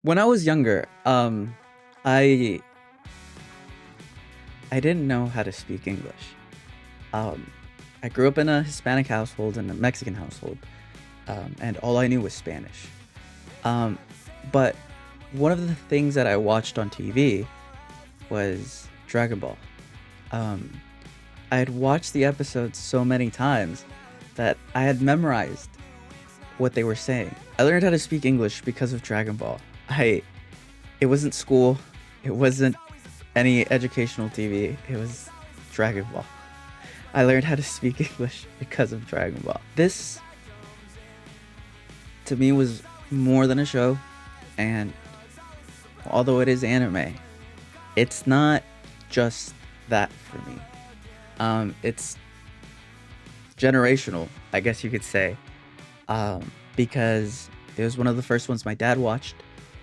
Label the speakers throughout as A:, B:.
A: When I was younger, I I didn't know how to speak English. Um, I grew up in a Hispanic household and a Mexican household, and all I knew was Spanish. Um, but one of the things that I watched on TV was Dragon Ball. Um, I had watched the episodes so many times that I had memorized what they were saying. I learned how to speak English because of Dragon Ball. It wasn't school, it wasn't any educational TV, it was Dragon Ball. I learned how to speak English because of Dragon Ball. This, to me, was more than a show, and although it is anime, it's not just that for me. It's generational, I guess you could say, because it was one of the first ones my dad watched.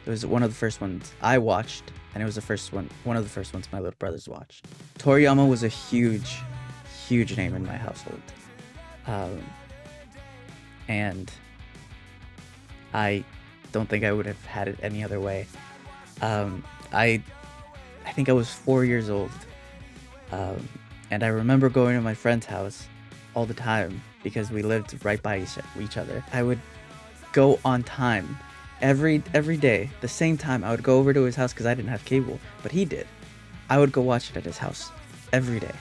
A: It was one of the first ones I watched, and it was one of the first ones my little brothers watched. Toriyama was a huge, huge name in my household, um, and I don't think I would have had it any other way. Um, I I think I was 4 years old, um, and I remember going to my friend's house all the time because we lived right by each other. I would go on time every day, the same time. I would go over to his house because I didn't have cable, but he did. I would go watch it at his house every day,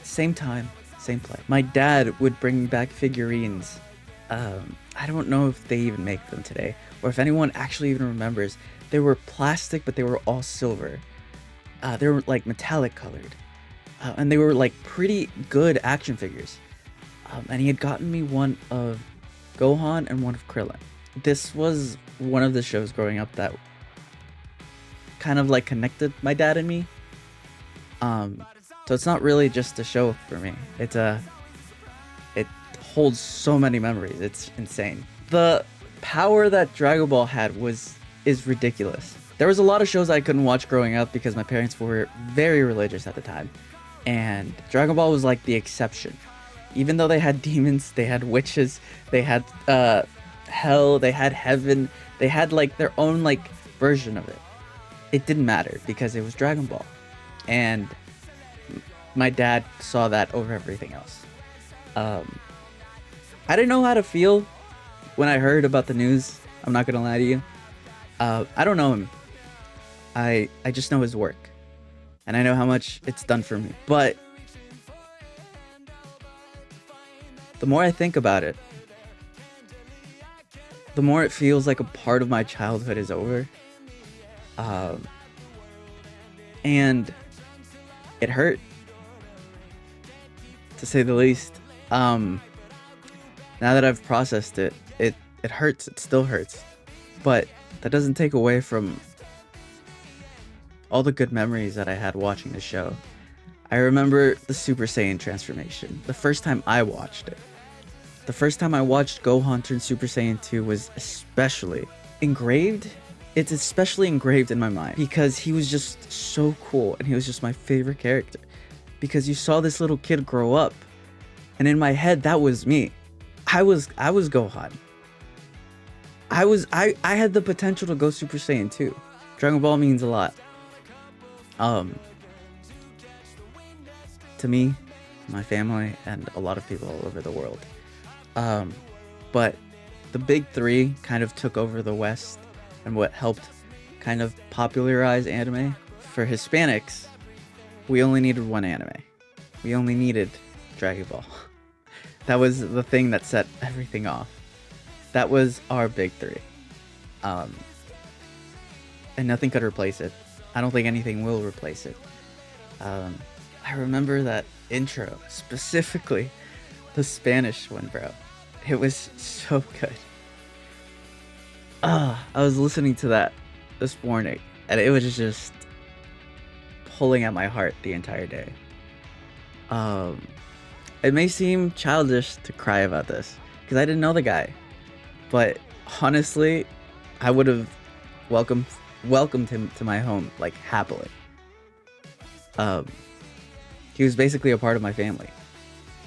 A: same time, same place. My dad would bring me back figurines. I don't know if they even make them today, or if anyone actually even remembers. They were plastic, but they were all silver. They were like metallic colored, and they were like pretty good action figures. And he had gotten me one of Gohan and one of Krillin. This was one of the shows growing up that kind of like connected my dad and me. So it's not really just a show for me. It holds so many memories. It's insane. The power that Dragon Ball had is ridiculous. There was a lot of shows I couldn't watch growing up because my parents were very religious at the time, and Dragon Ball was like the exception. Even though they had demons, they had witches, they had hell, they had heaven, they had like their own like version of it. It didn't matter because it was Dragon Ball, and my dad saw that over everything else. Um, I didn't know how to feel when I heard about the news. I'm not gonna lie to you. I don't know him. I just know his work, and I know how much it's done for me. But the more I think about it, the more it feels like a part of my childhood is over. Um, and it hurt, to say the least. Now that I've processed it, it hurts. It still hurts, but that doesn't take away from all the good memories that I had watching the show. I remember the Super Saiyan transformation. The first time I watched it. The first time I watched Gohan turn Super Saiyan 2 was especially engraved. It's especially engraved in my mind because he was just so cool, and he was just my favorite character. Because you saw this little kid grow up, and in my head that was me. I was Gohan. I had the potential to go Super Saiyan 2. Dragon Ball means a lot. Um to me, my family, and a lot of people all over the world. But the big three kind of took over the West, and what helped kind of popularize anime. For Hispanics, we only needed one anime. We only needed Dragon Ball. That was the thing that set everything off. That was our big three. Um, and nothing could replace it. I don't think anything will replace it. I remember that intro, specifically the Spanish one, bro. It was so good. I was listening to that this morning, and it was just pulling at my heart the entire day. It may seem childish to cry about this because I didn't know the guy, but honestly, I would have welcomed him to my home like happily. Um, he was basically a part of my family.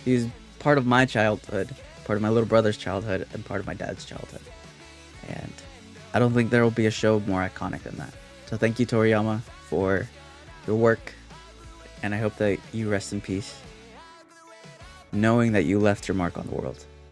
A: He was part of my childhood, part of my little brother's childhood, and part of my dad's childhood. And I don't think there will be a show more iconic than that. So thank you, Toriyama, for your work, and I hope that you rest in peace, knowing that you left your mark on the world.